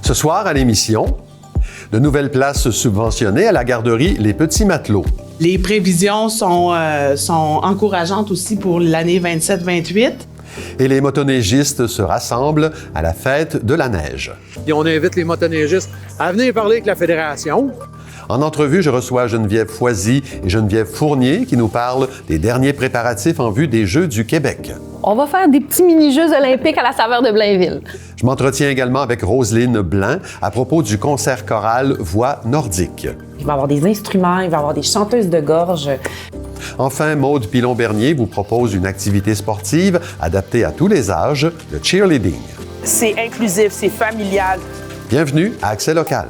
Ce soir, à l'émission, de nouvelles places subventionnées à la garderie Les Petits Matelots. Les prévisions sont encourageantes aussi pour l'année 27-28. Et les motoneigistes se rassemblent à la fête de la neige. Et on invite les motoneigistes à venir parler avec la Fédération. En entrevue, je reçois Geneviève Foisy et Geneviève Fournier qui nous parlent des derniers préparatifs en vue des Jeux du Québec. On va faire des petits mini-jeux olympiques à la saveur de Blainville. Je m'entretiens également avec Roselyne Blanc à propos du concert choral Voix nordique. Il va y avoir des instruments, il va y avoir des chanteuses de gorge. Enfin, Maude Pilon-Bernier vous propose une activité sportive adaptée à tous les âges, le cheerleading. C'est inclusif, c'est familial. Bienvenue à Accès local.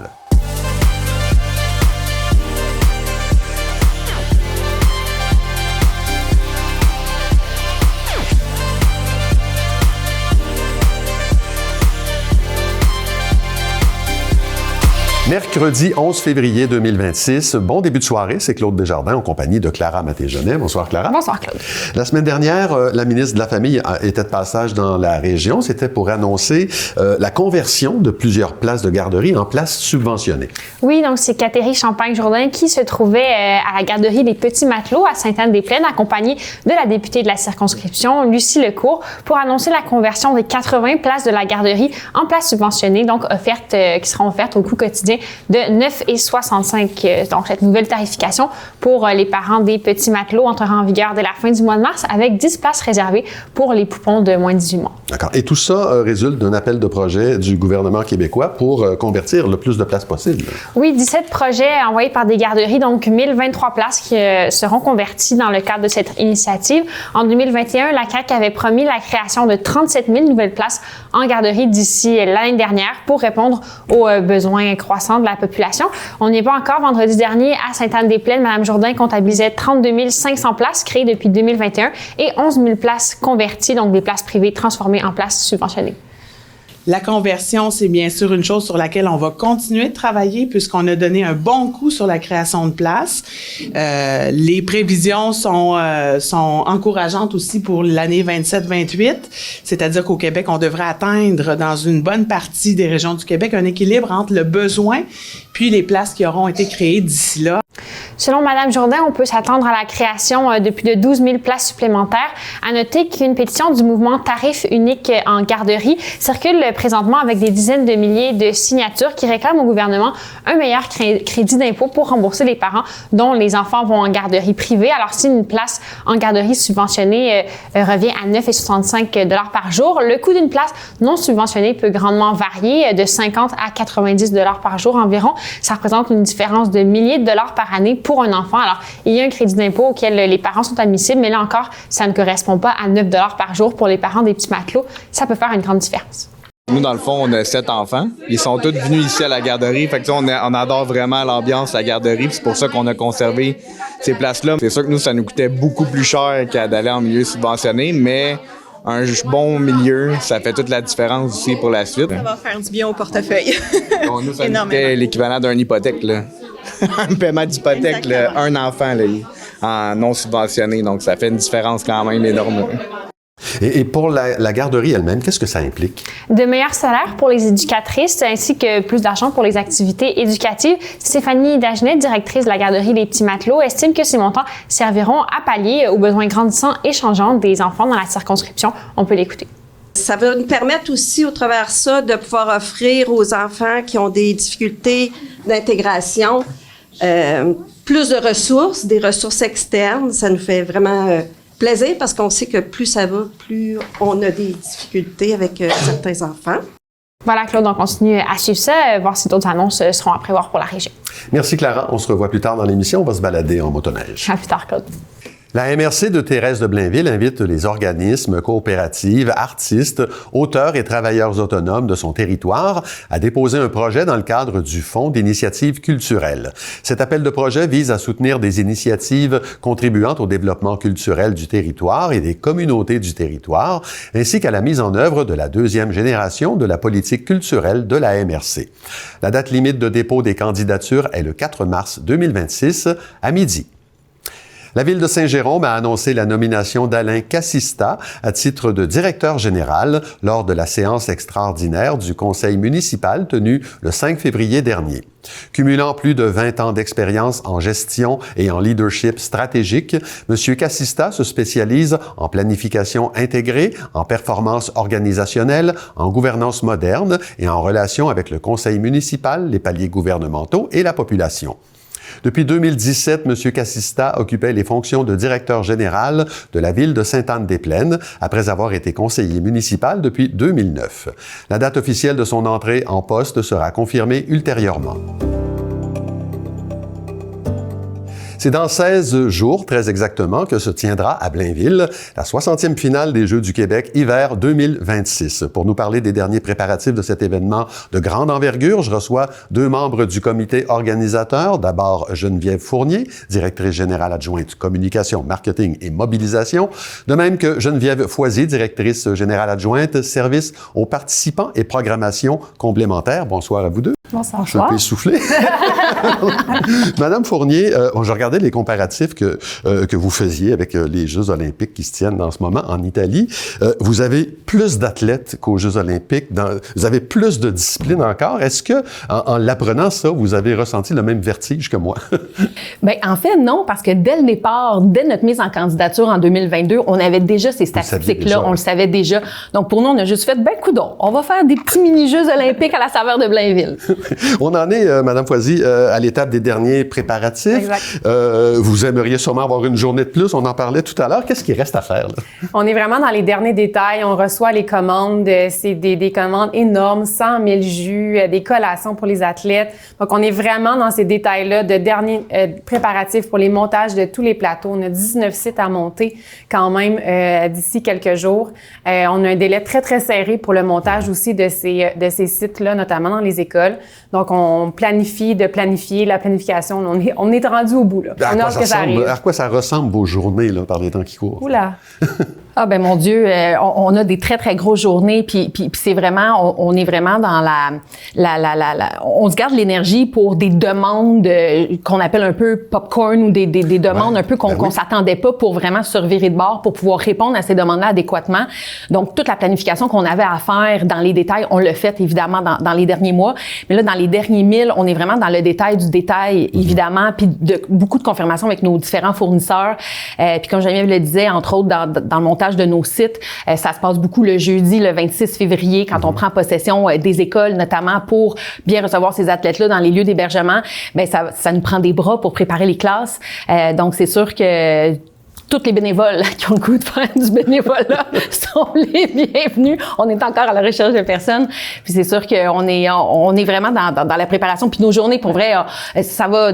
Mercredi 11 février 2026. Bon début de soirée, c'est Claude Desjardins en compagnie de Clara Maté-Genet. Bonsoir Clara. Bonsoir Claude. La semaine dernière, la ministre de la Famille était de passage dans la région. C'était pour annoncer la conversion de plusieurs places de garderie en places subventionnées. Oui, donc c'est Catherine Champagne-Jourdain qui se trouvait à la garderie des Petits Matelots à Sainte-Anne-des-Plaines, accompagnée de la députée de la circonscription, Lucie Lecourt, pour annoncer la conversion des 80 places de la garderie en places subventionnées, donc qui seront offertes au coût quotidien de 9,65 $. Donc, cette nouvelle tarification pour les parents des petits matelots entrera en vigueur dès la fin du mois de mars avec 10 places réservées pour les poupons de moins de 18 mois. D'accord. Et tout ça résulte d'un appel de projet du gouvernement québécois pour convertir le plus de places possible. Oui, 17 projets envoyés par des garderies, donc 1023 places qui seront converties dans le cadre de cette initiative. En 2021, la CAQ avait promis la création de 37 000 nouvelles places en garderie d'ici l'année dernière pour répondre aux besoins croissants de la population. On n'y est pas encore. Vendredi dernier, à Sainte-Anne-des-Plaines, Mme Jourdain comptabilisait 32 500 places créées depuis 2021 et 11 000 places converties, donc des places privées transformées en places subventionnées. La conversion, c'est bien sûr une chose sur laquelle on va continuer de travailler puisqu'on a donné un bon coup sur la création de places. Les prévisions sont encourageantes aussi pour l'année 27-28, c'est-à-dire qu'au Québec, on devrait atteindre dans une bonne partie des régions du Québec un équilibre entre le besoin puis les places qui auront été créées d'ici là. Selon Mme Jourdain, on peut s'attendre à la création de plus de 12 000 places supplémentaires. À noter qu'une pétition du mouvement Tarif unique en garderie circule présentement avec des dizaines de milliers de signatures qui réclament au gouvernement un meilleur crédit d'impôt pour rembourser les parents dont les enfants vont en garderie privée. Alors, si une place en garderie subventionnée revient à 9,65 $ par jour, le coût d'une place non subventionnée peut grandement varier de 50 à 90 $ par jour environ. Ça représente une différence de milliers de dollars par année pour un enfant. Alors, il y a un crédit d'impôt auquel les parents sont admissibles, mais là encore, ça ne correspond pas à 9 $ par jour pour les parents des petits matelots. Ça peut faire une grande différence. Nous, dans le fond, on a 7 enfants. Ils sont tous venus ici à la garderie. Fait que on adore vraiment l'ambiance à la garderie. C'est pour ça qu'on a conservé ces places-là. C'est sûr que nous, ça nous coûtait beaucoup plus cher qu'à d'aller en milieu subventionné, mais un bon milieu, ça fait toute la différence aussi pour la suite. Ça va faire du bien au portefeuille. Donc, nous, ça nous coûtait l'équivalent d'une hypothèque, là. Un paiement d'hypothèque, là, un enfant là, en non subventionné. Donc, ça fait une différence quand même énorme. Et pour la garderie elle-même, qu'est-ce que ça implique? De meilleurs salaires pour les éducatrices ainsi que plus d'argent pour les activités éducatives. Stéphanie Dagenet, directrice de la garderie Les Petits Matelots, estime que ces montants serviront à pallier aux besoins grandissants et changeants des enfants dans la circonscription. On peut l'écouter. Ça va nous permettre aussi, au travers de ça, de pouvoir offrir aux enfants qui ont des difficultés d'intégration plus de ressources, des ressources externes. Ça nous fait vraiment plaisir parce qu'on sait que plus ça va, plus on a des difficultés avec certains enfants. Voilà, Claude, on continue à suivre ça, voir si d'autres annonces seront à prévoir pour la région. Merci, Clara. On se revoit plus tard dans l'émission. On va se balader en motoneige. À plus tard, Claude. La MRC de Thérèse de Blainville invite les organismes, coopératives, artistes, auteurs et travailleurs autonomes de son territoire à déposer un projet dans le cadre du Fonds d'initiatives culturelles. Cet appel de projet vise à soutenir des initiatives contribuant au développement culturel du territoire et des communautés du territoire, ainsi qu'à la mise en œuvre de la deuxième génération de la politique culturelle de la MRC. La date limite de dépôt des candidatures est le 4 mars 2026 à midi. La Ville de Saint-Jérôme a annoncé la nomination d'Alain Cassista à titre de directeur général lors de la séance extraordinaire du conseil municipal tenue le 5 février dernier. Cumulant plus de 20 ans d'expérience en gestion et en leadership stratégique, M. Cassista se spécialise en planification intégrée, en performance organisationnelle, en gouvernance moderne et en relation avec le conseil municipal, les paliers gouvernementaux et la population. Depuis 2017, M. Cassista occupait les fonctions de directeur général de la Ville de Sainte-Anne-des-Plaines, après avoir été conseiller municipal depuis 2009. La date officielle de son entrée en poste sera confirmée ultérieurement. C'est dans 16 jours, très exactement, que se tiendra à Blainville la 60e finale des Jeux du Québec hiver 2026. Pour nous parler des derniers préparatifs de cet événement de grande envergure, je reçois 2 membres du comité organisateur. D'abord, Geneviève Fournier, directrice générale adjointe communication, marketing et mobilisation, de même que Geneviève Foisy, directrice générale adjointe services aux participants et programmation complémentaire. Bonsoir à vous deux. Bonsoir. Je peux essouffler. Madame Fournier, je regardais les comparatifs que vous faisiez avec les Jeux olympiques qui se tiennent en ce moment en Italie. Vous avez plus d'athlètes qu'aux Jeux olympiques. Vous avez plus de disciplines encore. Est-ce que, en l'apprenant ça, vous avez ressenti le même vertige que moi? Bien, en fait, non, parce que dès le départ, dès notre mise en candidature en 2022, on avait déjà ces statistiques-là. On le savait déjà. Donc, pour nous, on a juste fait, coudonc, on va faire des petits mini-Jeux olympiques à la saveur de Blainville. On en est, Madame Foisy, à l'étape des derniers préparatifs. Exact. Vous aimeriez sûrement avoir une journée de plus. On en parlait tout à l'heure. Qu'est-ce qu'il reste à faire, là? On est vraiment dans les derniers détails. On reçoit les commandes. C'est des commandes énormes, 100 000 jus, des collations pour les athlètes. Donc, on est vraiment dans ces détails-là de derniers préparatifs pour les montages de tous les plateaux. On a 19 sites à monter quand même d'ici quelques jours. On a un délai très, très serré pour le montage aussi de ces sites-là, notamment dans les écoles. Donc, on planifie de planifier la planification. On est rendu au bout, là. On a hâte que ça arrive. À quoi ça ressemble vos journées, là, par les temps qui courent? Oula! Ah ben mon Dieu, on a des très très grosses journées, puis c'est vraiment, on est vraiment dans on se garde l'énergie pour des demandes qu'on appelle un peu popcorn ou des demandes un peu qu'on s'attendait pas pour vraiment se revirer de bord pour pouvoir répondre à ces demandes-là adéquatement. Donc toute la planification qu'on avait à faire dans les détails, on l'a fait évidemment dans les derniers mois, mais là dans les derniers 1000, on est vraiment dans le détail du détail évidemment, puis beaucoup de confirmations avec nos différents fournisseurs. Puis comme Geneviève le disait, entre autres dans le montage de nos sites. Ça se passe beaucoup le jeudi, le 26 février, quand on prend possession des écoles, notamment pour bien recevoir ces athlètes-là dans les lieux d'hébergement. Bien, ça nous prend des bras pour préparer les classes. Donc, c'est sûr que tous les bénévoles qui ont le goût de faire du bénévolat sont les bienvenus. On est encore à la recherche de personnes. Puis c'est sûr qu'on est vraiment dans la préparation. Puis nos journées, pour vrai, ça va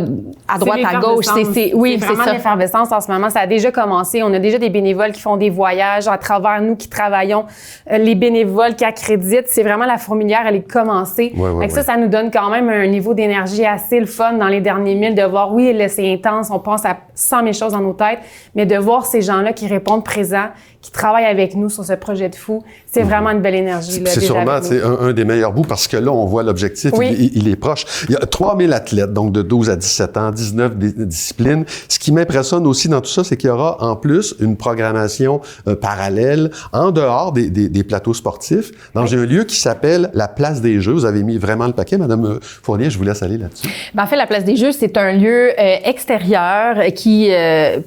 à droite, à gauche. C'est vraiment ça. l'effervescence en ce moment. Ça a déjà commencé. On a déjà des bénévoles qui font des voyages à travers nous qui travaillons. Les bénévoles qui accréditent. C'est vraiment la fourmilière, elle est commencée. Ça nous donne quand même un niveau d'énergie assez le fun dans les derniers 1000 de voir, oui, là, c'est intense. On pense à 100 000 choses dans nos têtes, mais de voir ces gens-là qui répondent présents, qui travaillent avec nous sur ce projet de fou, c'est vraiment une belle énergie. C'est sûrement un des meilleurs bouts parce que là, on voit l'objectif, il est proche. Il y a 3000 athlètes, donc de 12 à 17 ans, 19 disciplines. Ce qui m'impressionne aussi dans tout ça, c'est qu'il y aura en plus une programmation parallèle en dehors des plateaux sportifs dans un lieu qui s'appelle la Place des Jeux. Vous avez mis vraiment le paquet, Madame Fournier, je vous laisse aller là-dessus. En fait, la Place des Jeux, c'est un lieu extérieur qui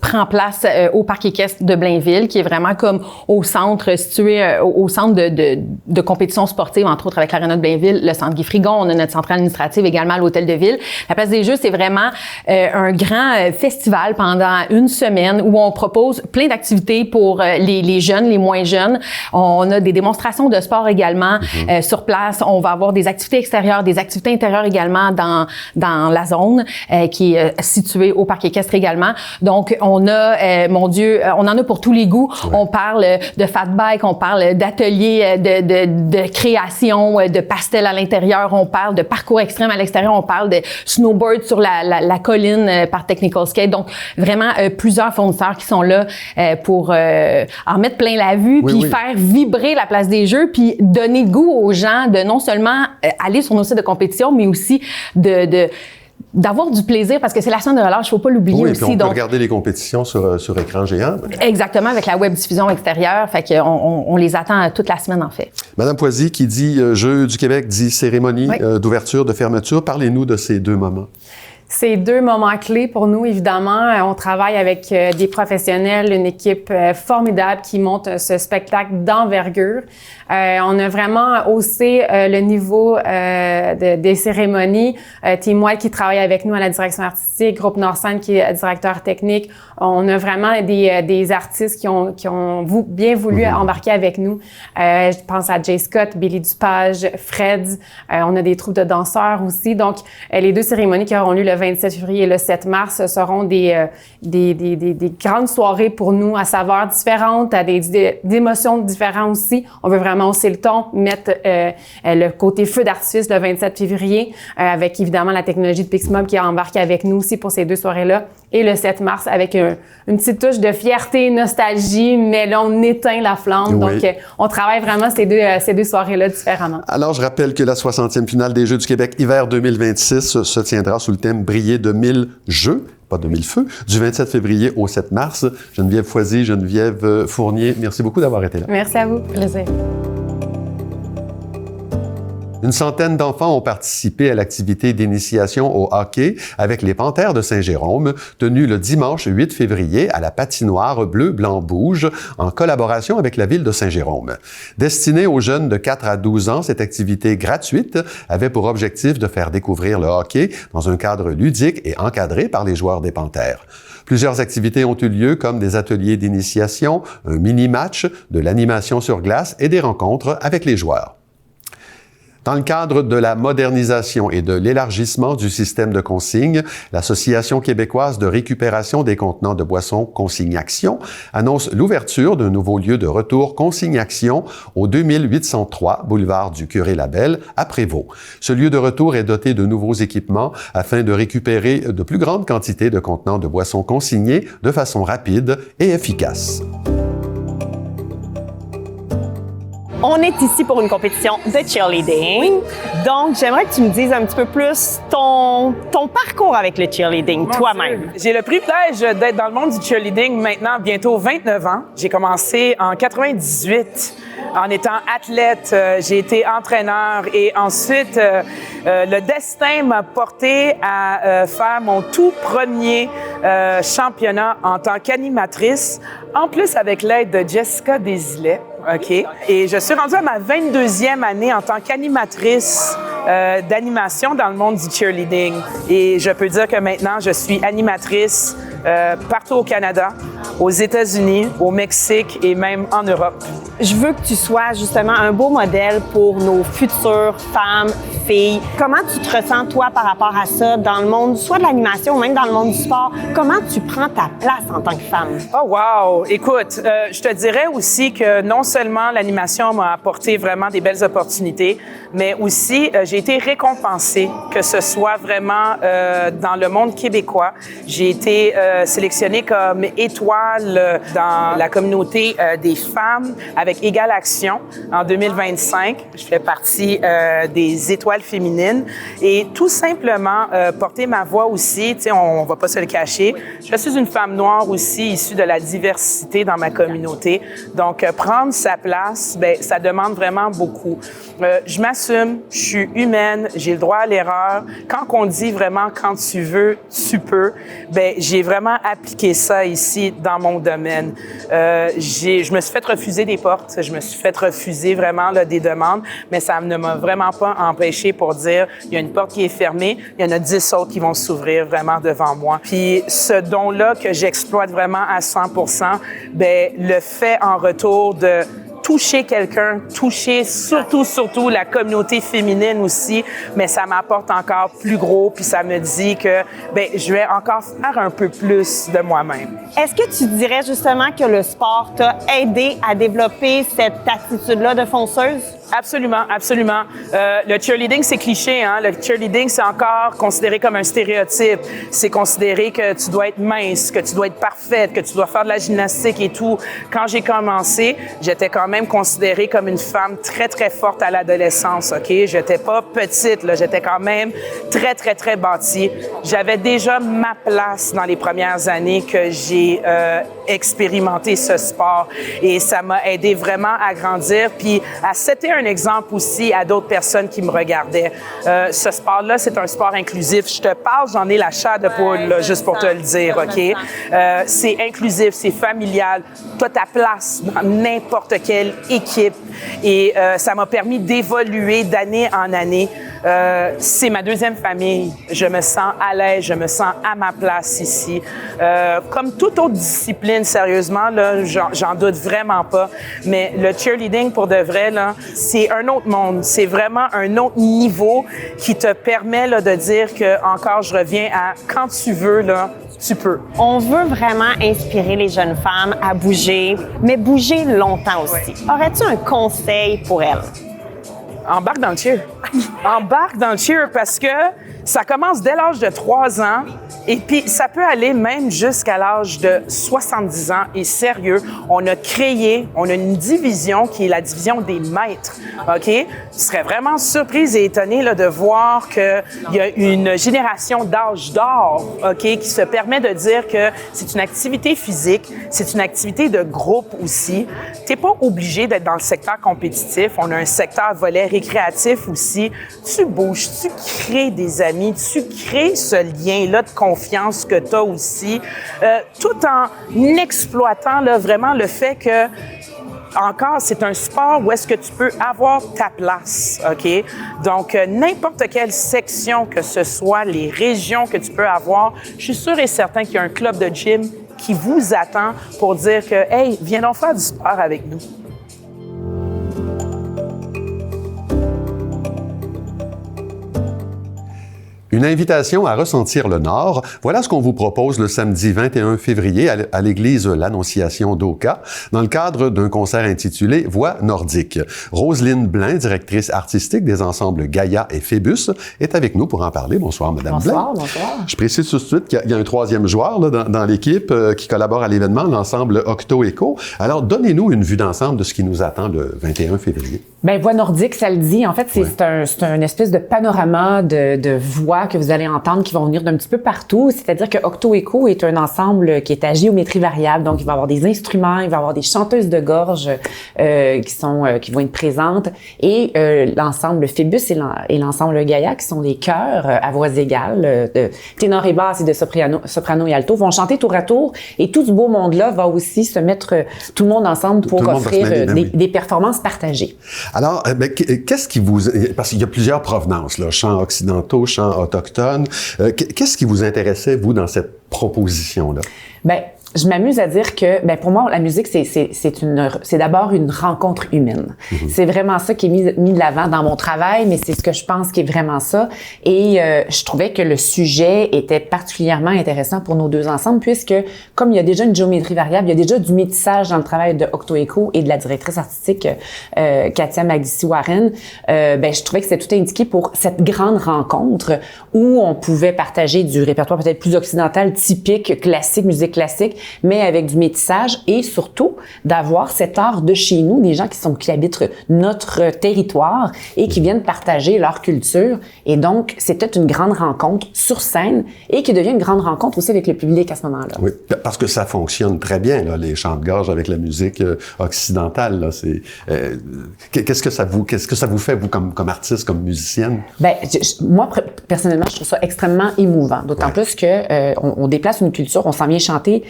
prend place au Parc équestre de Blainville, qui est vraiment comme au centre, situé au centre de compétition sportive, entre autres avec l'Aréna de Blainville, le centre Guy-Frigon, on a notre centrale administrative également à l'Hôtel de Ville. La Place des Jeux, c'est vraiment un grand festival pendant une semaine où on propose plein d'activités pour les jeunes, les moins jeunes. On a des démonstrations de sport également sur place. On va avoir des activités extérieures, des activités intérieures également dans la zone qui est située au Parc équestre également. Donc, on a, mon Dieu, on en a pour tous les goûts. On parle de fat bike, on parle d'ateliers de création, de pastels à l'intérieur, on parle de parcours extrême à l'extérieur, on parle de snowboard sur la colline par Technical Skate. Donc, vraiment, plusieurs fournisseurs qui sont là pour en mettre plein la vue, puis faire vibrer la Place des Jeux, puis donner le goût aux gens de non seulement aller sur nos sites de compétition, mais aussi d'avoir du plaisir parce que c'est la semaine de relâche, il faut pas l'oublier oui, aussi. Puis on peut regarder les compétitions sur écran géant. Exactement, avec la web diffusion extérieure, fait qu'on les attend toute la semaine en fait. Madame Poisy, qui dit Jeux du Québec, dit cérémonie d'ouverture, de fermeture. Parlez-nous de ces deux moments. C'est deux moments clés pour nous, évidemment. On travaille avec des professionnels, une équipe formidable qui monte ce spectacle d'envergure. On a vraiment haussé le niveau des cérémonies. Team White qui travaille avec nous à la direction artistique, Groupe Nord-Scène qui est directeur technique. On a vraiment des artistes qui ont bien voulu embarquer avec nous. Je pense à Jay Scott, Billy Dupage, Fred. On a des troupes de danseurs aussi. Donc, les deux cérémonies qui auront lieu le 27 février et le 7 mars seront des grandes soirées pour nous à saveurs différentes, à des émotions différentes aussi. On veut vraiment hausser le ton, mettre le côté feu d'artifice le 27 février avec évidemment la technologie de Pixmob qui a embarqué avec nous aussi pour ces deux soirées-là. Et le 7 mars avec une petite touche de fierté, nostalgie, mais là, on éteint la flamme. Oui. Donc, on travaille vraiment ces deux soirées-là différemment. Alors, je rappelle que la 60e finale des Jeux du Québec hiver 2026 se tiendra sous le thème « Briller de 1000 jeux ». Pas de 1000 feux, du 27 février au 7 mars. Geneviève Foisy, Geneviève Fournier, merci beaucoup d'avoir été là. Merci à vous. Plaisir. Une centaine d'enfants ont participé à l'activité d'initiation au hockey avec les Panthères de Saint-Jérôme, tenue le dimanche 8 février à la patinoire Bleu-Blanc-Rouge en collaboration avec la ville de Saint-Jérôme. Destinée aux jeunes de 4 à 12 ans, cette activité gratuite avait pour objectif de faire découvrir le hockey dans un cadre ludique et encadré par les joueurs des Panthères. Plusieurs activités ont eu lieu comme des ateliers d'initiation, un mini-match, de l'animation sur glace et des rencontres avec les joueurs. Dans le cadre de la modernisation et de l'élargissement du système de consigne, l'Association québécoise de récupération des contenants de boissons Consigne-Action annonce l'ouverture d'un nouveau lieu de retour Consigne-Action au 2803 boulevard du Curé-Labelle à Prévost. Ce lieu de retour est doté de nouveaux équipements afin de récupérer de plus grandes quantités de contenants de boissons consignés de façon rapide et efficace. On est ici pour une compétition de cheerleading. Donc, j'aimerais que tu me dises un petit peu plus ton parcours avec le cheerleading, toi-même. J'ai le privilège d'être dans le monde du cheerleading maintenant bientôt 29 ans. J'ai commencé en 98 en étant athlète. J'ai été entraîneur et ensuite, le destin m'a porté à faire mon tout premier championnat en tant qu'animatrice, en plus avec l'aide de Jessica Desilets. OK. Et je suis rendue à ma 22e année en tant qu'animatrice d'animation dans le monde du cheerleading. Et je peux dire que maintenant, je suis animatrice partout au Canada, aux États-Unis, au Mexique et même en Europe. Je veux que tu sois justement un beau modèle pour nos futures femmes, filles. Comment tu te ressens, toi, par rapport à ça dans le monde, soit de l'animation ou même dans le monde du sport? Comment tu prends ta place en tant que femme? Oh wow! Écoute, je te dirais aussi que non seulement l'animation m'a apporté vraiment des belles opportunités, mais aussi j'ai été récompensée, que ce soit vraiment dans le monde québécois. J'ai été sélectionnée comme étoile dans la communauté des femmes avec Égale Action en 2025. Je fais partie des étoiles féminines et tout simplement porter ma voix aussi, tu sais, on va pas se le cacher. Je suis une femme noire aussi issue de la diversité dans ma communauté. Donc, prendre sa place, ben ça demande vraiment beaucoup. Je m'assume, je suis humaine, j'ai le droit à l'erreur. Quand on dit vraiment quand tu veux, tu peux, ben j'ai vraiment appliqué ça ici dans mon domaine. Je me suis fait refuser des portes, je me suis fait refuser vraiment là, des demandes, mais ça ne m'a vraiment pas empêché pour dire il y a une porte qui est fermée, il y en a 10 autres qui vont s'ouvrir vraiment devant moi. Puis ce don-là que j'exploite vraiment à 100%, ben le fait en retour de toucher quelqu'un, toucher surtout la communauté féminine aussi, mais ça m'apporte encore plus gros, puis ça me dit que ben je vais encore faire un peu plus de moi-même. Est-ce que tu dirais justement que le sport t'a aidé à développer cette attitude-là de fonceuse? Absolument, absolument. Le cheerleading, c'est cliché, hein. Le cheerleading, c'est encore considéré comme un stéréotype. C'est considéré que tu dois être mince, que tu dois être parfaite, que tu dois faire de la gymnastique et tout. Quand j'ai commencé, j'étais quand même considérée comme une femme très, très forte à l'adolescence, OK? J'étais pas petite, là. J'étais quand même très, très, très bâtie. J'avais déjà ma place dans les premières années que j'ai expérimenté ce sport. Et ça m'a aidé vraiment à grandir. Puis à setter un exemple aussi à d'autres personnes qui me regardaient. Ce sport-là, c'est un sport inclusif. Je te parle, j'en ai la chair de poule, là, juste pour te le dire, OK? C'est inclusif, c'est familial. Tu as ta place dans n'importe quelle équipe. Et ça m'a permis d'évoluer d'année en année. C'est ma deuxième famille. Je me sens à l'aise, je me sens à ma place ici. Comme toute autre discipline, sérieusement, là, j'en doute vraiment pas. Mais le cheerleading, pour de vrai, là, c'est un autre monde. C'est vraiment un autre niveau qui te permet là, de dire que, encore, je reviens à quand tu veux, là, tu peux. On veut vraiment inspirer les jeunes femmes à bouger, mais bouger longtemps aussi. Aurais-tu un conseil pour elles? Embarque dans le cheer. Embarque dans le cheer parce que ça commence dès l'âge de 3 ans et puis ça peut aller même jusqu'à l'âge de 70 ans. Et sérieux, on a une division qui est la division des maîtres, OK? Tu serais vraiment surprise et étonnée là, de voir qu'il y a une génération d'âge d'or, OK, qui se permet de dire que c'est une activité physique, c'est une activité de groupe aussi. T'es pas obligé d'être dans le secteur compétitif. On a un secteur volet récréatif aussi. Tu bouges, tu crées des amis, tu crées ce lien-là de confiance que tu as aussi, tout en exploitant là, vraiment le fait que, encore, c'est un sport où est-ce que tu peux avoir ta place, OK? Donc, n'importe quelle section que ce soit, les régions que tu peux avoir, je suis sûre et certain qu'il y a un club de gym qui vous attend pour dire que, hey, viens donc faire du sport avec nous. Une invitation à ressentir le Nord. Voilà ce qu'on vous propose le samedi 21 février à l'église L'Annonciation d'Oka, dans le cadre d'un concert intitulé Voix nordique. Roselyne Blain, directrice artistique des ensembles Gaïa et Phébus, est avec nous pour en parler. Bonsoir, Madame Blain. Bonsoir. Je précise tout de suite qu'il y a un troisième joueur là, dans l'équipe qui collabore à l'événement, l'ensemble Octo Echo. Alors, donnez-nous une vue d'ensemble de ce qui nous attend le 21 février. Ben, Voix nordique, ça le dit. En fait, c'est un espèce de panorama de voix que vous allez entendre qui vont venir d'un petit peu partout. C'est-à-dire que Octo Echo est un ensemble qui est à géométrie variable. Donc, il va y avoir des instruments, il va y avoir des chanteuses de gorge qui vont être présentes. Et l'ensemble Phébus et l'ensemble Gaïa, qui sont des chœurs à voix égales, de ténor et basse et de soprano et alto, vont chanter tour à tour. Et tout ce beau monde-là va aussi se mettre tout le monde ensemble pour offrir des performances partagées. Alors, qu'est-ce qui vous... Parce qu'il y a plusieurs provenances, là, chants occidentaux, chants autochtones. Qu'est-ce qui vous intéressait, vous, dans cette proposition-là? Ben, je m'amuse à dire que, ben, pour moi, la musique, c'est d'abord une rencontre humaine. Mm-hmm. C'est vraiment ça qui est mis de l'avant dans mon travail, mais c'est ce que je pense qui est vraiment ça. Et je trouvais que le sujet était particulièrement intéressant pour nos deux ensembles, puisque, comme il y a déjà une géométrie variable, il y a déjà du métissage dans le travail de Octo Echo et de la directrice artistique Katia Magdissi-Warren, ben, je trouvais que c'était tout indiqué pour cette grande rencontre où on pouvait partager du répertoire peut-être plus occidental, typique, classique, musique classique, mais avec du métissage et surtout d'avoir cet art de chez nous, des gens qui habitent notre territoire et qui viennent partager leur culture. Et donc, c'était une grande rencontre sur scène et qui devient une grande rencontre aussi avec le public à ce moment-là. Oui, parce que ça fonctionne très bien, là, les chants de gorge avec la musique occidentale. Là, qu'est-ce que ça vous fait, vous, comme artiste, comme musicienne? Ben, moi, personnellement, je trouve ça extrêmement émouvant. D'autant plus que on déplace une culture, on s'en vient chanter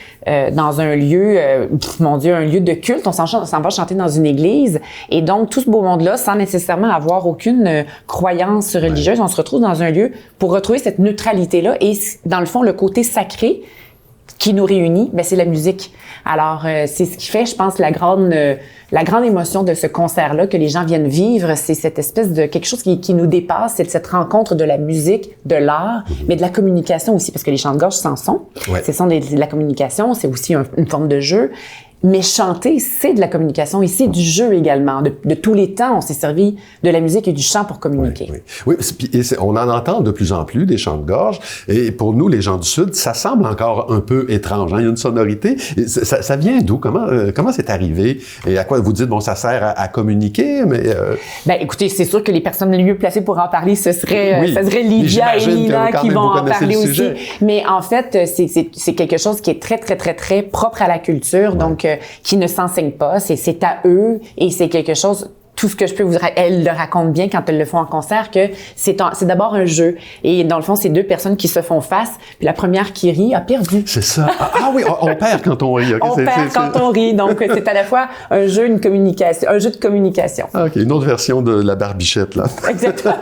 dans un lieu, un lieu de culte, on s'en va chanter dans une église, et donc tout ce beau monde-là, sans nécessairement avoir aucune croyance religieuse, on se retrouve dans un lieu pour retrouver cette neutralité-là, et dans le fond, le côté sacré qui nous réunit, ben c'est la musique. Alors, c'est ce qui fait, je pense, la grande émotion de ce concert-là que les gens viennent vivre, c'est cette espèce de quelque chose qui nous dépasse, c'est cette rencontre de la musique, de l'art, mais de la communication aussi, parce que les chants de gorge, c'en sont. Ouais. Ce sont de la communication, c'est aussi une forme de jeu. Mais chanter, c'est de la communication et c'est du jeu également. De tous les temps, on s'est servi de la musique et du chant pour communiquer. Oui. On en entend de plus en plus des chants de gorge. Et pour nous, les gens du Sud, ça semble encore un peu étrange. Hein? Il y a une sonorité. Ça vient d'où? Comment c'est arrivé? Et à quoi vous dites, bon, ça sert à communiquer, mais... Ben, écoutez, c'est sûr que les personnes les mieux placées pour en parler, ça serait Lydia et Nina qui vont en parler aussi. Mais en fait, c'est quelque chose qui est très, très, très, très propre à la culture. Donc, qui ne s'enseigne pas, c'est à eux et c'est quelque chose. Tout ce que je peux vous dire, elles le racontent bien quand elles le font en concert, que c'est d'abord un jeu. Et dans le fond, c'est deux personnes qui se font face, puis la première qui rit a perdu. C'est ça. Oui, on perd quand on rit. Okay. On perd quand on rit. Donc, c'est à la fois un jeu, un jeu de communication. OK, une autre version de la barbichette, là. Exactement.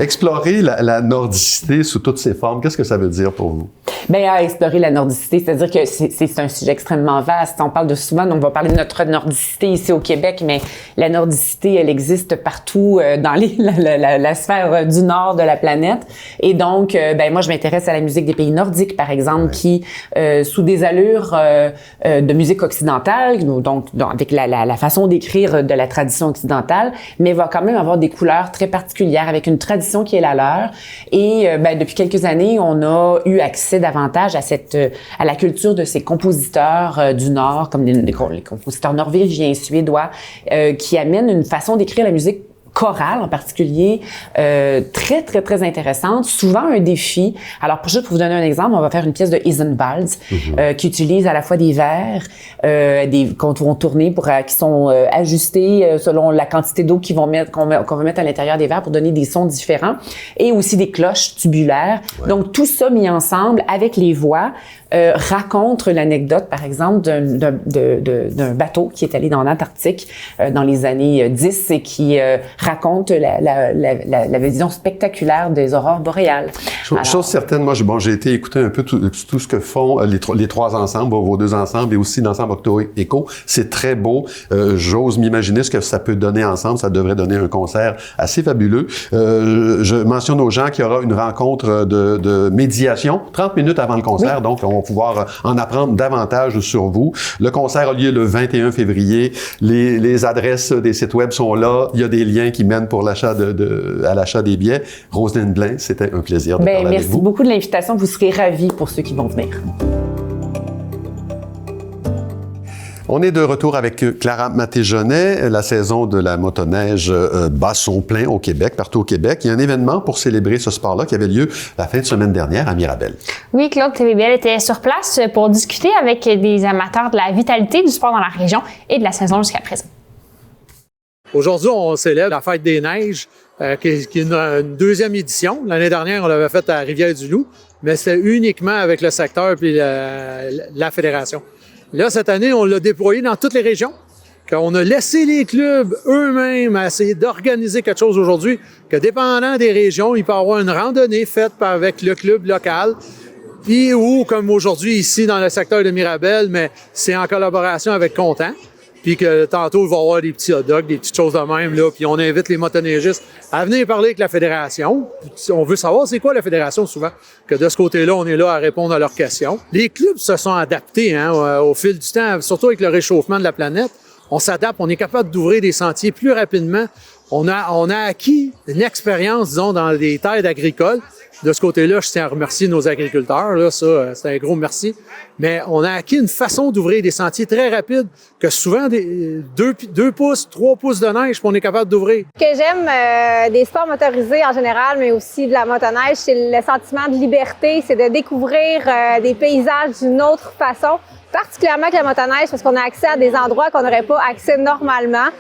Explorer la nordicité sous toutes ses formes, qu'est-ce que ça veut dire pour vous? Bien, explorer la nordicité, c'est-à-dire que c'est un sujet extrêmement vaste. On parle souvent, on va parler de notre nordicité ici au Québec, mais la nordicité, elle existe partout dans la sphère du nord de la planète. Et donc, moi, je m'intéresse à la musique des pays nordiques, par exemple, qui, sous des allures de musique occidentale, donc avec la façon d'écrire de la tradition occidentale, mais va quand même avoir des couleurs très particulières, avec une tradition qui est la leur. Et depuis quelques années, on a eu accès davantage à la culture de ces compositeurs du Nord, comme les compositeurs norvégiens, suédois, qui amènent une façon d'écrire la musique chorale en particulier, très, très, très intéressante, souvent un défi. Alors, juste pour vous donner un exemple, on va faire une pièce de Isenwald qui utilise à la fois des vers, qu'on vont tourner qui sont ajustés selon la quantité d'eau qu'on va mettre à l'intérieur des vers pour donner des sons différents, et aussi des cloches tubulaires. Ouais. Donc, tout ça mis ensemble avec les voix raconte l'anecdote, par exemple, d'un bateau qui est allé dans l'Antarctique dans les années 10 et qui raconte la vision spectaculaire des aurores boréales. Chose certaine, moi, j'ai été écouter un peu tout ce que font les trois ensembles, vos deux ensembles, et aussi l'ensemble Octo Echo. C'est très beau. J'ose m'imaginer ce que ça peut donner ensemble. Ça devrait donner un concert assez fabuleux. Je mentionne aux gens qu'il y aura une rencontre de médiation 30 minutes avant le concert, oui. Donc on va pouvoir en apprendre davantage sur vous. Le concert a lieu le 21 février. Les adresses des sites web sont là. Il y a des liens qui mènent pour l'achat à l'achat des billets. Roselyne Blain, c'était un plaisir de parler avec vous. Merci beaucoup de l'invitation. Vous serez ravis pour ceux qui vont venir. On est de retour avec Clara Maté-Jonet. La saison de la motoneige bat son plein au Québec, partout au Québec. Il y a un événement pour célébrer ce sport-là qui avait lieu la fin de semaine dernière à Mirabel. Oui, Claude TVBL était sur place pour discuter avec des amateurs de la vitalité du sport dans la région et de la saison jusqu'à présent. Aujourd'hui, on célèbre la fête des neiges, qui est une deuxième édition. L'année dernière, on l'avait faite à Rivière-du-Loup, mais c'était uniquement avec le secteur et la fédération. Là, cette année, on l'a déployé dans toutes les régions. On a laissé les clubs eux-mêmes essayer d'organiser quelque chose aujourd'hui, que dépendant des régions, il peut y avoir une randonnée faite avec le club local, puis ou comme aujourd'hui ici dans le secteur de Mirabel, mais c'est en collaboration avec Content. Puis que tantôt, il va y avoir des petits hot dogs, des petites choses de même, là. Puis on invite les motoneigistes à venir parler avec la fédération. On veut savoir c'est quoi la fédération souvent. Que de ce côté-là, on est là à répondre à leurs questions. Les clubs se sont adaptés au fil du temps, surtout avec le réchauffement de la planète. On s'adapte, on est capable d'ouvrir des sentiers plus rapidement. On a acquis une expérience, disons, dans des terres agricoles. De ce côté-là, je tiens à remercier nos agriculteurs. Là, ça, c'est un gros merci. Mais on a acquis une façon d'ouvrir des sentiers très rapides que souvent, 2 pouces, 3 pouces de neige, puis on est capable d'ouvrir. Ce que j'aime des sports motorisés en général, mais aussi de la motoneige, c'est le sentiment de liberté, c'est de découvrir des paysages d'une autre façon, particulièrement avec la motoneige, parce qu'on a accès à des endroits qu'on n'aurait pas accès normalement.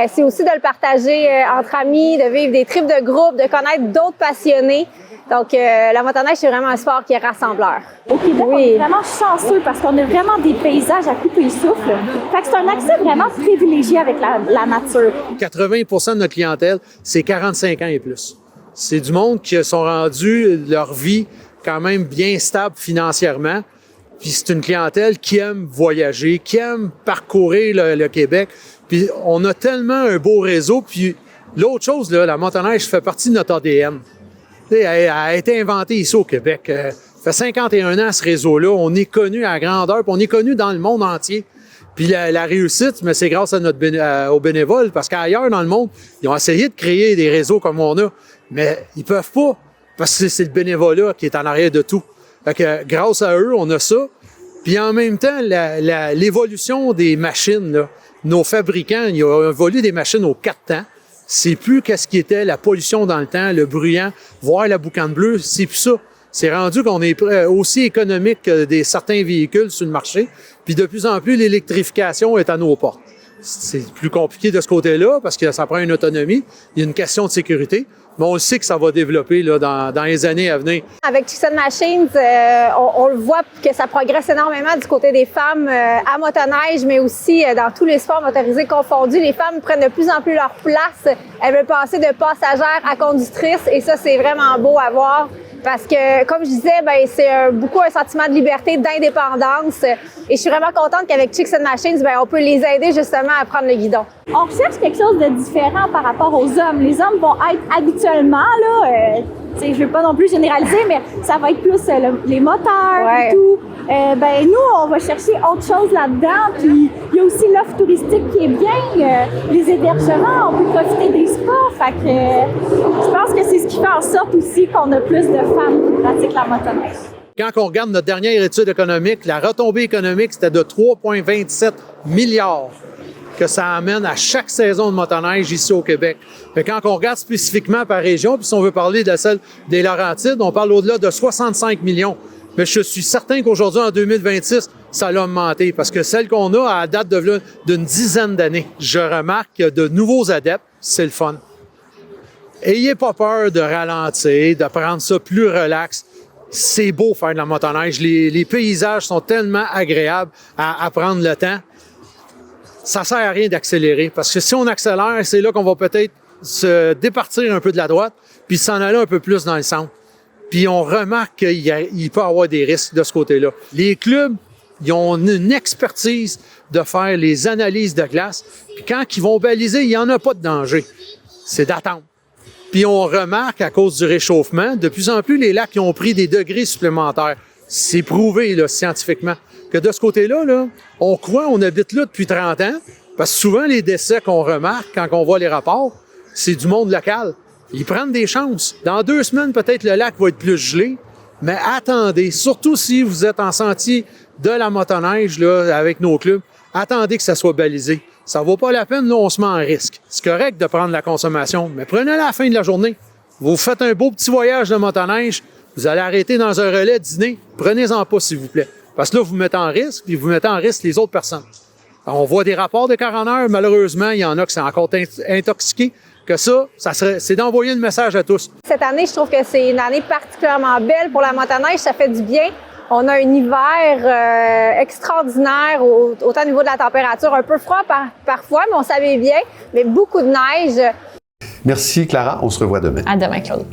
C'est aussi de le partager entre amis, de vivre des trips de groupe, de connaître d'autres passionnés. Donc, la motoneige, c'est vraiment un sport qui est rassembleur. Au Québec, on est vraiment chanceux parce qu'on a vraiment des paysages à couper le souffle. Fait que c'est un accès vraiment privilégié avec la nature. 80% de notre clientèle, c'est 45 ans et plus. C'est du monde qui sont rendus leur vie quand même bien stable financièrement. Puis c'est une clientèle qui aime voyager, qui aime parcourir le Québec. Puis on a tellement un beau réseau. Puis l'autre chose, là, la motoneige fait partie de notre ADN. Elle a été inventée ici au Québec. Ça fait 51 ans, ce réseau-là. On est connu à grandeur, puis on est connu dans le monde entier. Puis la réussite, mais c'est grâce à aux bénévoles, parce qu'ailleurs dans le monde, ils ont essayé de créer des réseaux comme on a, mais ils peuvent pas, parce que c'est le bénévolat qui est en arrière de tout. Fait que grâce à eux, on a ça. Puis en même temps, l'évolution des machines, là, nos fabricants, ils ont évolué des machines aux 4 temps. C'est plus qu'est-ce qui était la pollution dans le temps, le bruyant, voir la boucane bleue, c'est plus ça. C'est rendu qu'on est aussi économique que certains véhicules sur le marché. Puis de plus en plus, l'électrification est à nos portes. C'est plus compliqué de ce côté-là parce que ça prend une autonomie. Il y a une question de sécurité. Mais on sait que ça va développer là, dans les années à venir. Avec Chicks and Machines, on le voit que ça progresse énormément du côté des femmes à motoneige, mais aussi dans tous les sports motorisés confondus. Les femmes prennent de plus en plus leur place. Elles veulent passer de passagères à conductrices et ça, c'est vraiment beau à voir. Parce que, comme je disais, ben c'est beaucoup un sentiment de liberté, d'indépendance. Et je suis vraiment contente qu'avec Chicks and Machines, ben on peut les aider justement à prendre le guidon. On recherche quelque chose de différent par rapport aux hommes. Les hommes vont être habituellement, là, je ne veux pas non plus généraliser, mais ça va être plus les moteurs et tout. Ben nous, on va chercher autre chose là-dedans. Puis il y a aussi l'offre touristique qui est bien, les hébergements, on peut profiter des spas. Fait que je pense que c'est ce qui fait en sorte aussi qu'on a plus de femmes qui pratiquent la motoneige. Quand on regarde notre dernière étude économique, la retombée économique, c'était de 3,27 milliards que ça amène à chaque saison de motoneige ici au Québec. Mais quand on regarde spécifiquement par région, puis si on veut parler de celle des Laurentides, on parle au-delà de 65 millions. Mais je suis certain qu'aujourd'hui, en 2026, ça a augmenté parce que celle qu'on a à date d'une dizaine d'années. Je remarque qu'il y a de nouveaux adeptes, c'est le fun. Ayez pas peur de ralentir, de prendre ça plus relax. C'est beau faire de la motoneige. Les paysages sont tellement agréables à prendre le temps. Ça sert à rien d'accélérer parce que si on accélère, c'est là qu'on va peut-être se départir un peu de la droite puis s'en aller un peu plus dans le centre. Puis on remarque qu'il peut y avoir des risques de ce côté-là. Les clubs, ils ont une expertise de faire les analyses de glace. Puis quand ils vont baliser, il n'y en a pas de danger. C'est d'attendre. Puis on remarque, à cause du réchauffement, de plus en plus, les lacs ils ont pris des degrés supplémentaires. C'est prouvé là, scientifiquement que de ce côté-là, là, on croit on habite là depuis 30 ans, parce que souvent, les décès qu'on remarque quand on voit les rapports, c'est du monde local. Ils prennent des chances. Dans 2 semaines, peut-être le lac va être plus gelé, mais attendez, surtout si vous êtes en sentier de la motoneige là, avec nos clubs, attendez que ça soit balisé. Ça vaut pas la peine, là, on se met en risque. C'est correct de prendre la consommation, mais prenez-la à la fin de la journée. Vous faites un beau petit voyage de motoneige, vous allez arrêter dans un relais dîner, prenez-en pas, s'il vous plaît. Parce que là, vous vous mettez en risque, puis vous mettez en risque les autres personnes. Alors, on voit des rapports de coroners, malheureusement, il y en a qui sont encore intoxiqués, que c'est d'envoyer un message à tous. Cette année, je trouve que c'est une année particulièrement belle pour la motoneige, ça fait du bien. On a un hiver extraordinaire, autant au niveau de la température, un peu froid parfois, mais on savait bien, mais beaucoup de neige. Merci Clara, on se revoit demain. À demain, Claude.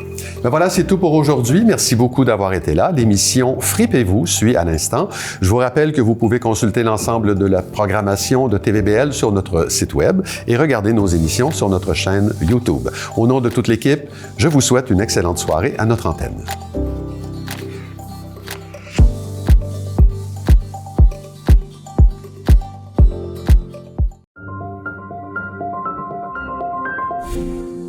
Ben voilà, c'est tout pour aujourd'hui. Merci beaucoup d'avoir été là. L'émission Fripez-vous suit à l'instant. Je vous rappelle que vous pouvez consulter l'ensemble de la programmation de TVBL sur notre site web et regarder nos émissions sur notre chaîne YouTube. Au nom de toute l'équipe, je vous souhaite une excellente soirée à notre antenne. Thank you.